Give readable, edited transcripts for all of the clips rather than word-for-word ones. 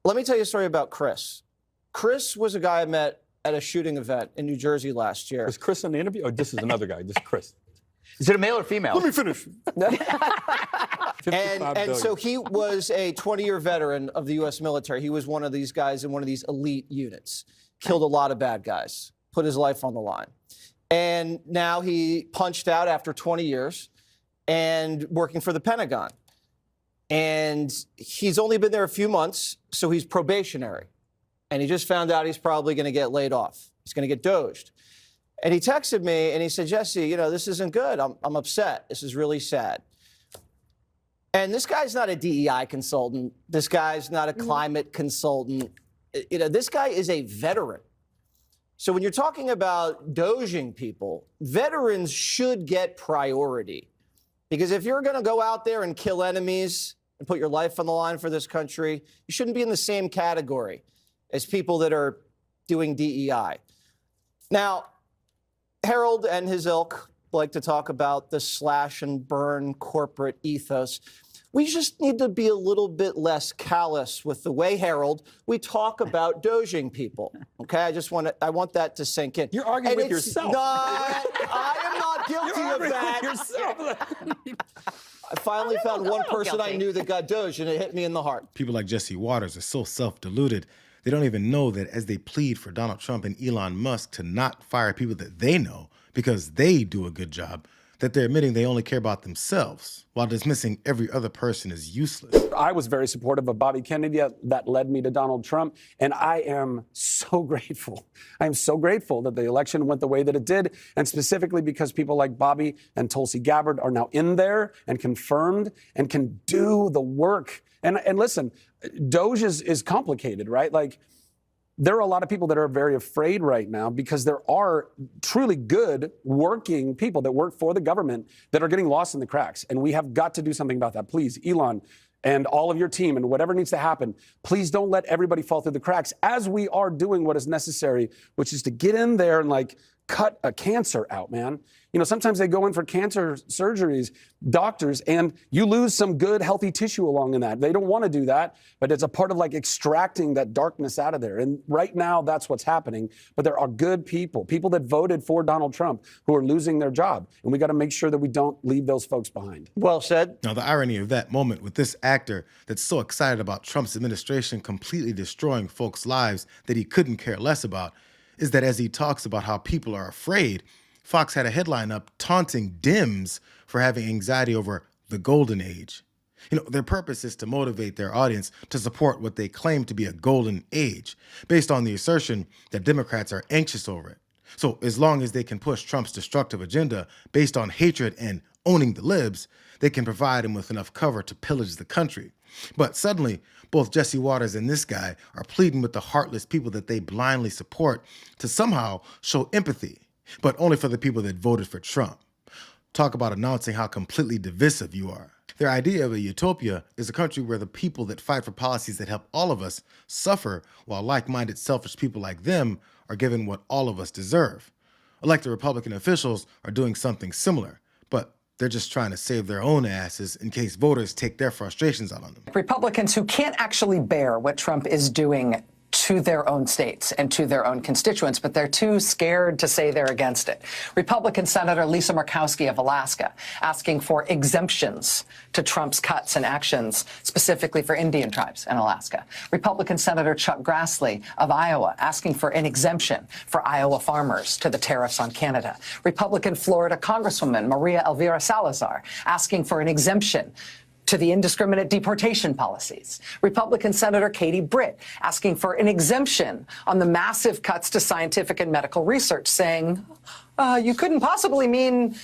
Let me tell you a story about Chris. Chris was a guy I met at a shooting event in New Jersey last year. Was Chris in the interview? Or this is another guy, this is Chris. Is it a male or female? Let me finish. And so he was a 20-year veteran of the U.S. military. He was one of these guys in one of these elite units. Killed a lot of bad guys. Put his life on the line. And now he punched out after 20 years and working for the Pentagon. And he's only been there a few months, so he's probationary. And he just found out he's probably going to get laid off. He's going to get D.O.G.E.d. And he texted me and he said, Jesse, you know, this isn't good. I'm upset. This is really sad. And this guy's not a DEI consultant. This guy's not a climate consultant. You know, this guy is a veteran. So when you're talking about D.O.G.ing people, veterans should get priority. Because if you're going to go out there and kill enemies and put your life on the line for this country, you shouldn't be in the same category as people that are doing DEI. Now, Harold and his ilk like to talk about the slash and burn corporate ethos. We just need to be a little bit less callous with the way, Harold, we talk about D.O.G.ing people. Okay, I want that to sink in. You're arguing with yourself. No, I am not guilty of that. I finally found one person I knew that got D.O.G.E, and it hit me in the heart. People like Jesse Waters are so self-deluded, they don't even know that as they plead for Donald Trump and Elon Musk to not fire people that they know because they do a good job, that they're admitting they only care about themselves while dismissing every other person as useless. I was very supportive of Bobby Kennedy. That led me to Donald Trump. And I am so grateful. I am so grateful that the election went the way that it did. And specifically because people like Bobby and Tulsi Gabbard are now in there and confirmed and can do the work. And listen, D.O.G.E is complicated, right? Like, there are a lot of people that are very afraid right now because there are truly good working people that work for the government that are getting lost in the cracks. And we have got to do something about that. Please, Elon and all of your team and whatever needs to happen, please don't let everybody fall through the cracks as we are doing what is necessary, which is to get in there and like cut a cancer out, man. You know, sometimes they go in for cancer surgeries, doctors, and you lose some good, healthy tissue along in that. They don't want to do that, but it's a part of like extracting that darkness out of there. And right now, that's what's happening. But there are good people, people that voted for Donald Trump, who are losing their job. And we got to make sure that we don't leave those folks behind. Well said. Now, the irony of that moment with this actor that's so excited about Trump's administration completely destroying folks' lives that he couldn't care less about is that as he talks about how people are afraid, Fox had a headline up taunting Dems for having anxiety over the golden age. You know, their purpose is to motivate their audience to support what they claim to be a golden age, based on the assertion that Democrats are anxious over it. So as long as they can push Trump's destructive agenda based on hatred and owning the libs, they can provide him with enough cover to pillage the country. But suddenly, both Jesse Waters and this guy are pleading with the heartless people that they blindly support to somehow show empathy, but only for the people that voted for Trump. Talk about announcing how completely divisive you are. Their idea of a utopia is a country where the people that fight for policies that help all of us suffer, while like-minded selfish people like them are given what all of us deserve. Elected Republican officials are doing something similar, but they're just trying to save their own asses in case voters take their frustrations out on them. Republicans who can't actually bear what Trump is doing to their own states and to their own constituents, but they're too scared to say they're against it. Republican Senator Lisa Murkowski of Alaska asking for exemptions to Trump's cuts and actions, specifically for Indian tribes in Alaska. Republican Senator Chuck Grassley of Iowa asking for an exemption for Iowa farmers to the tariffs on Canada. Republican Florida Congresswoman Maria Elvira Salazar asking for an exemption to the indiscriminate deportation policies. Republican Senator Katie Britt asking for an exemption on the massive cuts to scientific and medical research, saying, you couldn't possibly mean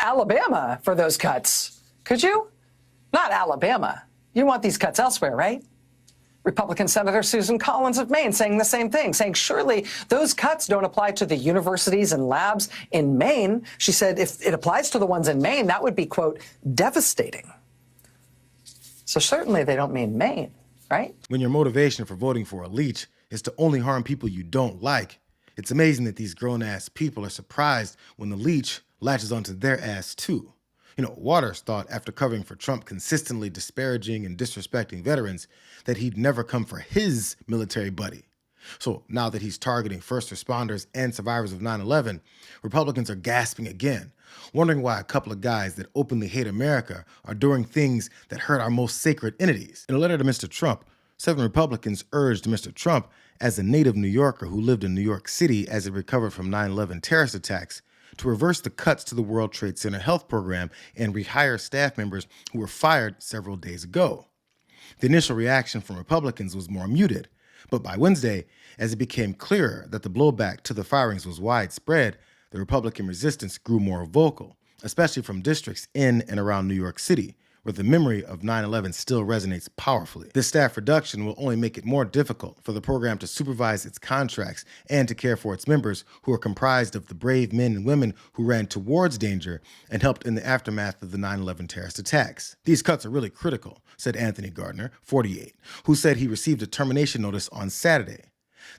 Alabama for those cuts, could you? Not Alabama. You want these cuts elsewhere, right? Republican Senator Susan Collins of Maine saying the same thing, saying surely those cuts don't apply to the universities and labs in Maine. She said if it applies to the ones in Maine, that would be, quote, devastating. So certainly they don't mean Maine, right? When your motivation for voting for a leech is to only harm people you don't like, it's amazing that these grown-ass people are surprised when the leech latches onto their ass too. Waters thought, after covering for Trump consistently disparaging and disrespecting veterans, that he'd never come for his military buddy. So now that he's targeting first responders and survivors of 9/11, Republicans are gasping again, wondering why a couple of guys that openly hate America are doing things that hurt our most sacred entities. In a letter to Mr. Trump, 7 Republicans urged Mr. Trump, as a native New Yorker who lived in New York City as it recovered from 9/11 terrorist attacks, to reverse the cuts to the World Trade Center health program and rehire staff members who were fired several days ago. The initial reaction from Republicans was more muted, but by Wednesday, as it became clearer that the blowback to the firings was widespread, the Republican resistance grew more vocal, especially from districts in and around New York City, where the memory of 9/11 still resonates powerfully. This staff reduction will only make it more difficult for the program to supervise its contracts and to care for its members, who are comprised of the brave men and women who ran towards danger and helped in the aftermath of the 9/11 terrorist attacks. These cuts are really critical, said Anthony Gardner, 48, who said he received a termination notice on Saturday.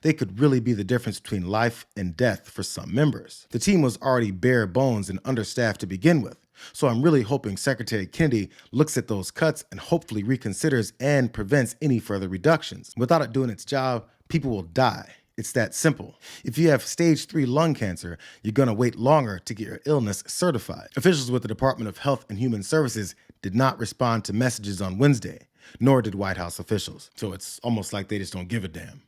They could really be the difference between life and death for some members. The team was already bare bones and understaffed to begin with, so I'm really hoping Secretary Kennedy looks at those cuts and hopefully reconsiders and prevents any further reductions. Without it doing its job, people will die. It's that simple. If you have stage 3 lung cancer, you're going to wait longer to get your illness certified. Officials with the Department of Health and Human Services did not respond to messages on Wednesday, nor did White House officials. So it's almost like they just don't give a damn.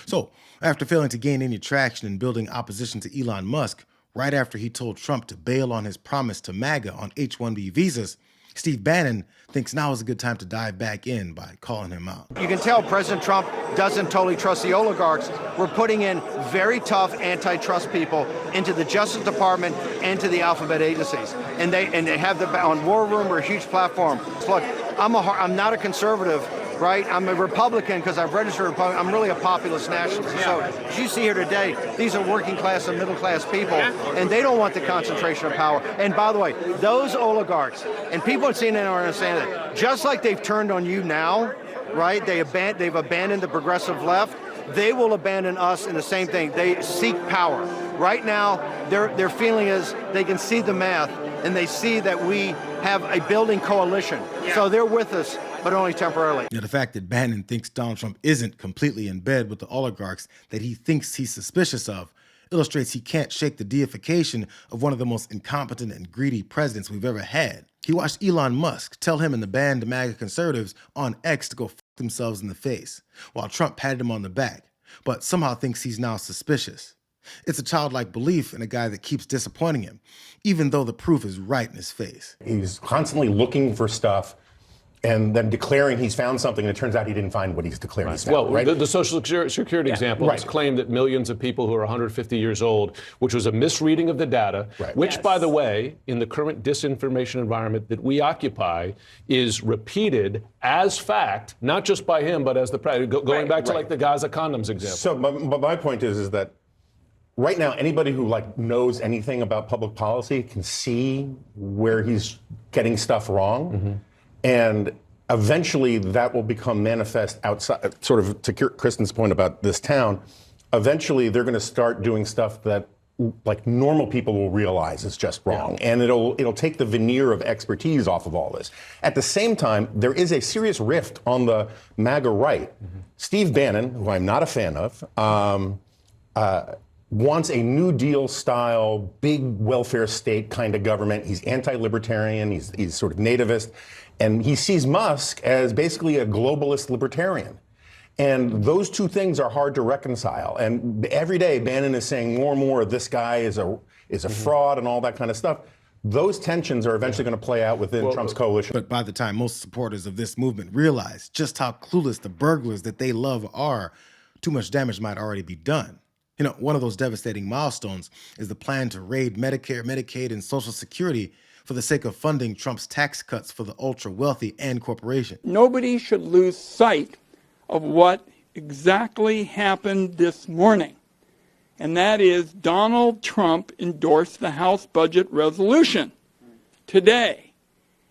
So, after failing to gain any traction in building opposition to Elon Musk, right after he told Trump to bail on his promise to MAGA on H-1B visas, Steve Bannon thinks now is a good time to dive back in by calling him out. You can tell President Trump doesn't totally trust the oligarchs. We're putting in very tough antitrust people into the Justice Department and to the alphabet agencies. And they have on War Room, we're a huge platform. Look, I'm not a conservative, right? I'm a Republican because I've registered Republican. I'm really a populist nationalist. So as you see here today, these are working class and middle class people, and they don't want the concentration of power. And by the way, those oligarchs, and people at CNN are understanding that, just like they've turned on you now, right? They've abandoned the progressive left. They will abandon us in the same thing. They seek power. Right now, their feeling is they can see the math, and they see that we have a building coalition. So they're with us, but only temporarily. The fact that Bannon thinks Donald Trump isn't completely in bed with the oligarchs that he thinks he's suspicious of illustrates he can't shake the deification of one of the most incompetent and greedy presidents we've ever had. He watched Elon Musk tell him and the band of MAGA conservatives on X to go f themselves in the face, while Trump patted him on the back, but somehow thinks he's now suspicious. It's a childlike belief in a guy that keeps disappointing him, even though the proof is right in his face. He's constantly looking for stuff and then declaring he's found something, and it turns out he didn't find what he's declared he's found. Well, right? the Social Security example has claimed that millions of people who are 150 years old, which was a misreading of the data, which, by the way, in the current disinformation environment that we occupy, is repeated as fact, not just by him, but as the president, going back to like the Gaza condoms example. So my point is that right now, anybody who knows anything about public policy can see where he's getting stuff wrong. And eventually that will become manifest outside, sort of to Kristen's point about this town. Eventually they're going to start doing stuff that normal people will realize is just wrong. And it'll take the veneer of expertise off of all this. At the same time, there is a serious rift on the MAGA right. Steve Bannon, who I'm not a fan of, wants a New Deal style, big welfare state kind of government. He's anti-libertarian, he's sort of nativist, and he sees Musk as basically a globalist libertarian. And those two things are hard to reconcile. And every day Bannon is saying more and more, this guy is a fraud and all that kind of stuff. Those tensions are eventually going to play out within Trump's coalition. But by the time most supporters of this movement realize just how clueless the burglars that they love are, too much damage might already be done. One of those devastating milestones is the plan to raid Medicare, Medicaid, and Social Security for the sake of funding Trump's tax cuts for the ultra-wealthy and corporations. Nobody should lose sight of what exactly happened this morning, and that is Donald Trump endorsed the House budget resolution today.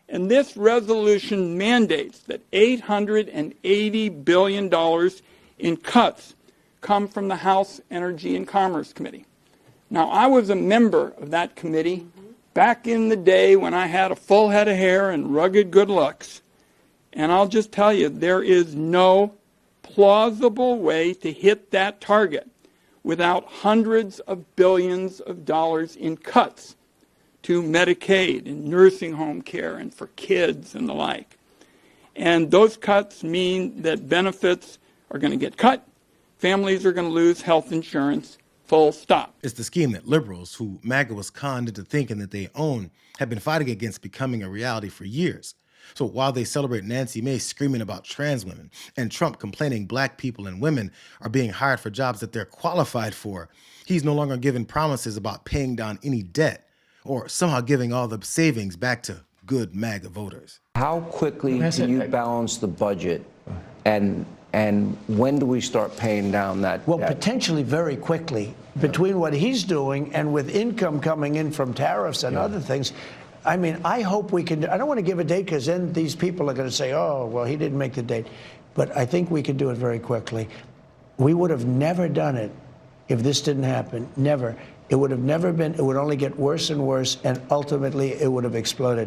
And this resolution mandates that $880 billion in cuts come from the House Energy and Commerce Committee. Now, I was a member of that committee back in the day when I had a full head of hair and rugged good looks. And I'll just tell you, there is no plausible way to hit that target without hundreds of billions of dollars in cuts to Medicaid and nursing home care and for kids and the like. And those cuts mean that benefits are going to get cut, families are going to lose health insurance, full stop. It's the scheme that liberals, who MAGA was conned into thinking that they own, have been fighting against becoming a reality for years. So while they celebrate Nancy Mace screaming about trans women and Trump complaining black people and women are being hired for jobs that they're qualified for, he's no longer giving promises about paying down any debt or somehow giving all the savings back to good MAGA voters. How quickly do you balance the budget, and when do we start paying down that Well, debt? potentially very quickly. Between what he's doing and with income coming in from tariffs and other things, I mean, I hope we can. I don't want to give a date because then these people are going to say, oh, well, he didn't make the date. But I think we can do it very quickly. We would have never done it if this didn't happen. Never. It would have never been. It would only get worse and worse, and ultimately it would have exploded.